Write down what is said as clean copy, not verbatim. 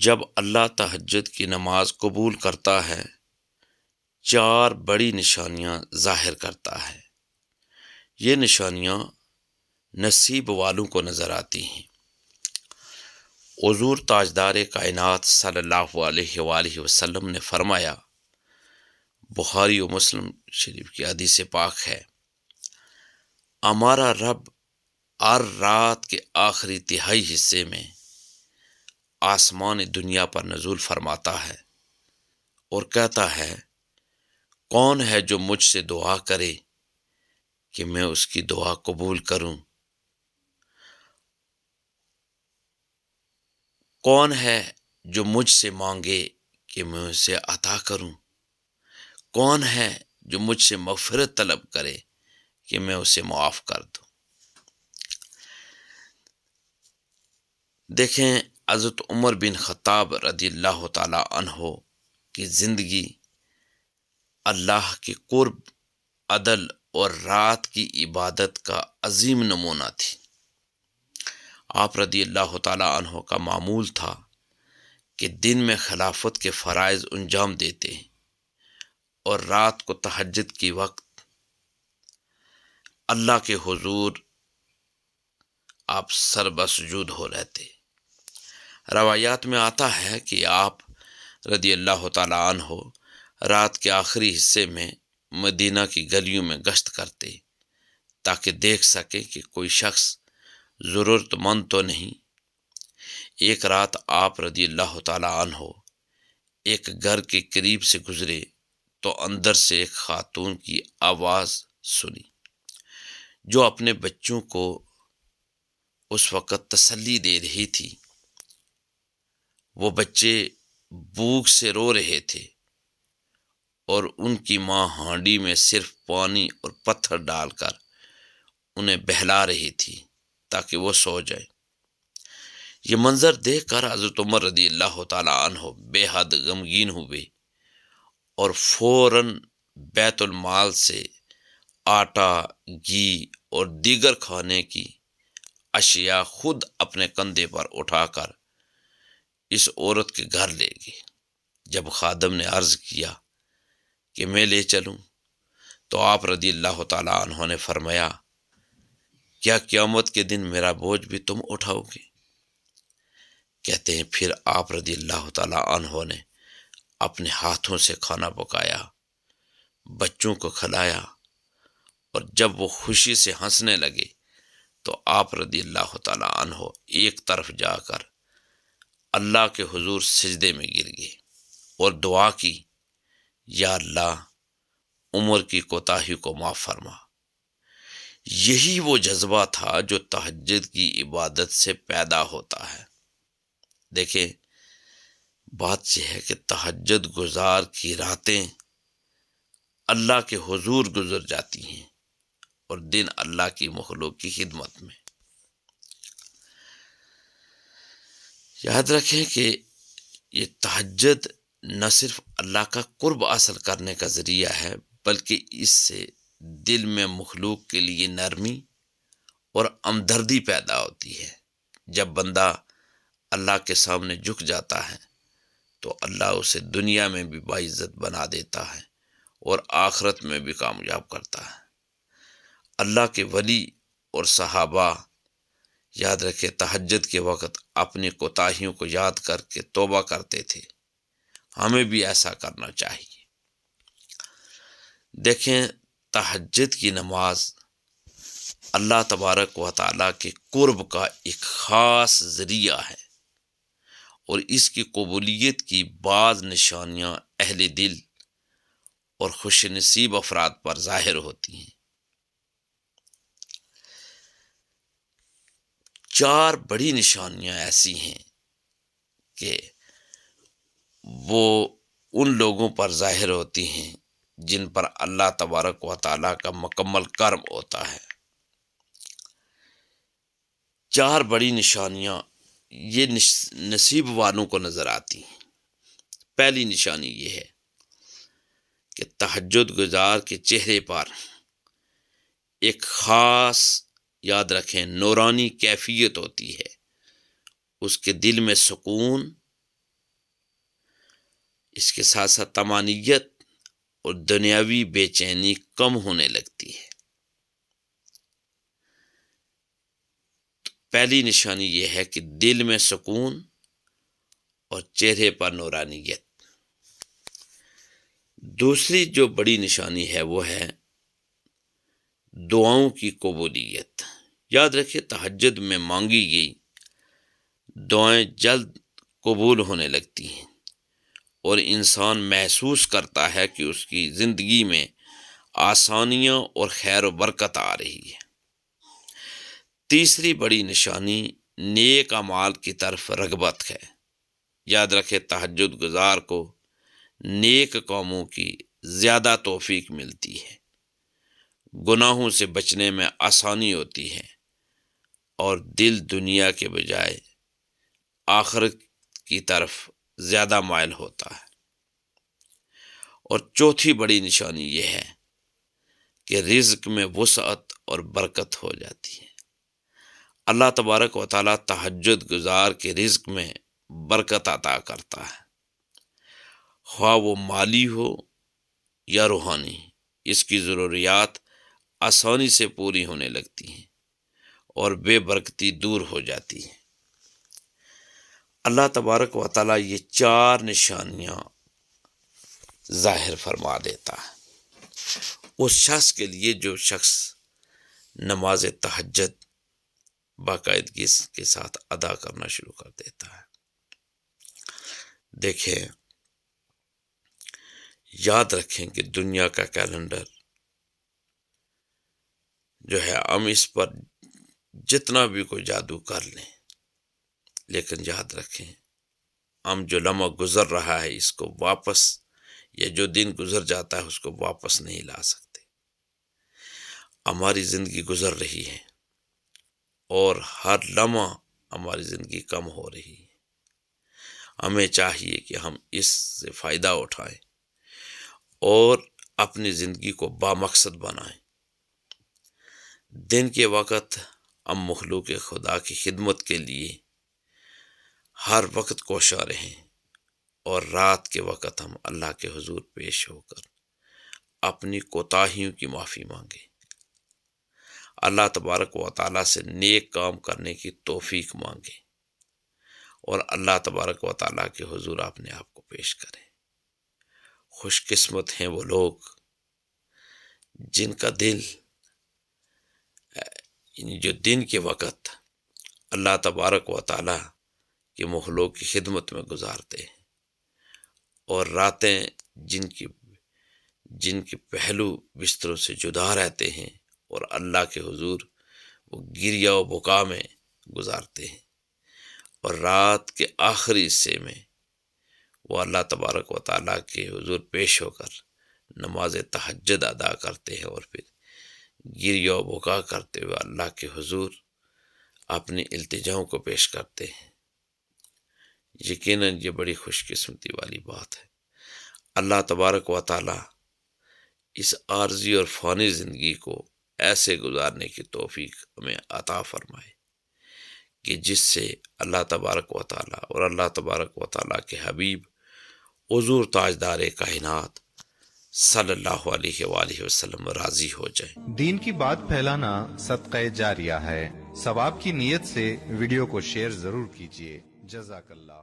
جب اللہ تہجد کی نماز قبول کرتا ہے، چار بڑی نشانیاں ظاہر کرتا ہے۔ یہ نشانیاں نصیب والوں کو نظر آتی ہیں۔ حضور تاجدار کائنات صلی اللہ علیہ وآلہ وسلم نے فرمایا، بخاری و مسلم شریف کی حدیث پاک ہے، ہمارا رب ہر رات کے آخری تہائی حصے میں آسمان دنیا پر نزول فرماتا ہے اور کہتا ہے، کون ہے جو مجھ سے دعا کرے کہ میں اس کی دعا قبول کروں؟ کون ہے جو مجھ سے مانگے کہ میں اسے عطا کروں؟ کون ہے جو مجھ سے مغفرت طلب کرے کہ میں اسے معاف کر دوں؟ دیکھیں، حضرت عمر بن خطاب رضی اللہ تعالی عنہ کی زندگی اللہ کے قرب، عدل اور رات کی عبادت کا عظیم نمونہ تھی۔ آپ رضی اللہ تعالی عنہ کا معمول تھا کہ دن میں خلافت کے فرائض انجام دیتے اور رات کو تہجد کی وقت اللہ کے حضور آپ سربسجود ہو رہتے۔ روایات میں آتا ہے کہ آپ رضی اللہ تعالی عنہ رات کے آخری حصے میں مدینہ کی گلیوں میں گشت کرتے تاکہ دیکھ سکیں کہ کوئی شخص ضرورت مند تو نہیں۔ ایک رات آپ رضی اللہ تعالی عنہ ایک گھر کے قریب سے گزرے تو اندر سے ایک خاتون کی آواز سنی جو اپنے بچوں کو اس وقت تسلی دے رہی تھی۔ وہ بچے بھوک سے رو رہے تھے اور ان کی ماں ہانڈی میں صرف پانی اور پتھر ڈال کر انہیں بہلا رہی تھی تاکہ وہ سو جائے۔ یہ منظر دیکھ کر حضرت عمر رضی اللہ تعالی عنہ بے حد غمگین ہوئے اور فوراً بیت المال سے آٹا، گھی اور دیگر کھانے کی اشیاء خود اپنے کندھے پر اٹھا کر اس عورت کے گھر لے گئے۔ جب خادم نے عرض کیا کہ میں لے چلوں تو آپ رضی اللہ تعالی عنہ نے فرمایا، کیا قیامت کے دن میرا بوجھ بھی تم اٹھاؤ گے؟ کہتے ہیں پھر آپ رضی اللہ تعالی عنہ نے اپنے ہاتھوں سے کھانا پکایا، بچوں کو کھلایا، اور جب وہ خوشی سے ہنسنے لگے تو آپ رضی اللہ تعالی عنہ ایک طرف جا کر اللہ کے حضور سجدے میں گر گئے اور دعا کی، یا اللہ، عمر کی کوتاہی کو معاف فرما۔ یہی وہ جذبہ تھا جو تہجد کی عبادت سے پیدا ہوتا ہے۔ دیکھیں، بات یہ ہے کہ تہجد گزار کی راتیں اللہ کے حضور گزر جاتی ہیں اور دن اللہ کی مخلوق کی خدمت میں۔ یاد رکھیں کہ یہ تہجد نہ صرف اللہ کا قرب حاصل کرنے کا ذریعہ ہے، بلکہ اس سے دل میں مخلوق کے لیے نرمی اور ہمدردی پیدا ہوتی ہے۔ جب بندہ اللہ کے سامنے جھک جاتا ہے تو اللہ اسے دنیا میں بھی باعزت بنا دیتا ہے اور آخرت میں بھی کامیاب کرتا ہے۔ اللہ کے ولی اور صحابہ، یاد رکھے، تہجد کے وقت اپنی کوتاہیوں کو یاد کر کے توبہ کرتے تھے۔ ہمیں بھی ایسا کرنا چاہیے۔ دیکھیں، تہجد کی نماز اللہ تبارک و تعالیٰ کے قرب کا ایک خاص ذریعہ ہے اور اس کی قبولیت کی بعض نشانیاں اہل دل اور خوش نصیب افراد پر ظاہر ہوتی ہیں۔ چار بڑی نشانیاں ایسی ہیں کہ وہ ان لوگوں پر ظاہر ہوتی ہیں جن پر اللہ تبارک و تعالیٰ کا مکمل کرم ہوتا ہے۔ چار بڑی نشانیاں یہ نصیب والوں کو نظر آتی ہیں۔ پہلی نشانی یہ ہے کہ تہجد گزار کے چہرے پر ایک خاص، یاد رکھیں، نورانی کیفیت ہوتی ہے۔ اس کے دل میں سکون اس کے ساتھ ساتھ طمانیت اور دنیاوی بے چینی کم ہونے لگتی ہے۔ پہلی نشانی یہ ہے کہ دل میں سکون اور چہرے پر نورانیت۔ دوسری جو بڑی نشانی ہے وہ ہے دعاؤں کی قبولیت۔ یاد رکھیں، تہجد میں مانگی گئی دعائیں جلد قبول ہونے لگتی ہیں اور انسان محسوس کرتا ہے کہ اس کی زندگی میں آسانیاں اور خیر و برکت آ رہی ہے۔ تیسری بڑی نشانی نیک اعمال کی طرف رغبت ہے۔ یاد رکھے، تہجد گزار کو نیک کاموں کی زیادہ توفیق ملتی ہے، گناہوں سے بچنے میں آسانی ہوتی ہے اور دل دنیا کے بجائے آخرت کی طرف زیادہ مائل ہوتا ہے۔ اور چوتھی بڑی نشانی یہ ہے کہ رزق میں وسعت اور برکت ہو جاتی ہے۔ اللہ تبارک و تعالیٰ تہجد گزار کے رزق میں برکت عطا کرتا ہے، خواہ وہ مالی ہو یا روحانی۔ اس کی ضروریات آسانی سے پوری ہونے لگتی ہیں اور بے برکتی دور ہو جاتی ہے۔ اللہ تبارک و تعالیٰ یہ 4 نشانیاں ظاہر فرما دیتا ہے اس شخص کے لیے جو شخص نماز تہجد باقاعدگی کے ساتھ ادا کرنا شروع کر دیتا ہے۔ دیکھیں، یاد رکھیں کہ دنیا کا کیلنڈر جو ہے، ہم اس پر جتنا بھی کوئی جادو کر لیں، لیکن یاد رکھیں ہم جو لمحہ گزر رہا ہے اس کو واپس، یا جو دن گزر جاتا ہے اس کو واپس نہیں لا سکتے۔ ہماری زندگی گزر رہی ہے اور ہر لمحہ ہماری زندگی کم ہو رہی ہے۔ ہمیں چاہیے کہ ہم اس سے فائدہ اٹھائیں اور اپنی زندگی کو بامقصد بنائیں۔ دن کے وقت ہم مخلوق خدا کی خدمت کے لیے ہر وقت کوشاں رہیں، اور رات کے وقت ہم اللہ کے حضور پیش ہو کر اپنی کوتاہیوں کی معافی مانگیں، اللہ تبارک و تعالیٰ سے نیک کام کرنے کی توفیق مانگیں اور اللہ تبارک و تعالیٰ کے حضور اپنے آپ کو پیش کریں۔ خوش قسمت ہیں وہ لوگ جن کا دل، یعنی جو دن کے وقت اللہ تبارک و تعالیٰ کے مخلوق کی خدمت میں گزارتے ہیں، اور راتیں جن کے پہلو بستروں سے جدا رہتے ہیں اور اللہ کے حضور وہ گریہ و بکا میں گزارتے ہیں، اور رات کے آخری حصے میں وہ اللہ تبارک و تعالیٰ کے حضور پیش ہو کر نماز تہجد ادا کرتے ہیں، اور پھر گریہ و بکا کرتے ہوئے اللہ کے حضور اپنی التجاؤں کو پیش کرتے ہیں۔ یقیناً یہ بڑی خوش قسمتی والی بات ہے۔ اللہ تبارک و تعالیٰ اس عارضی اور فانی زندگی کو ایسے گزارنے کی توفیق ہمیں عطا فرمائے کہ جس سے اللہ تبارک و تعالیٰ اور اللہ تبارک و تعالیٰ کے حبیب حضور تاجدار کائنات صلی اللہ علیہ وآلہ وسلم راضی ہو جائیں۔ دین کی بات پھیلانا صدقہ جاریہ ہے، ثواب کی نیت سے ویڈیو کو شیئر ضرور کیجیے۔ جزاک اللہ۔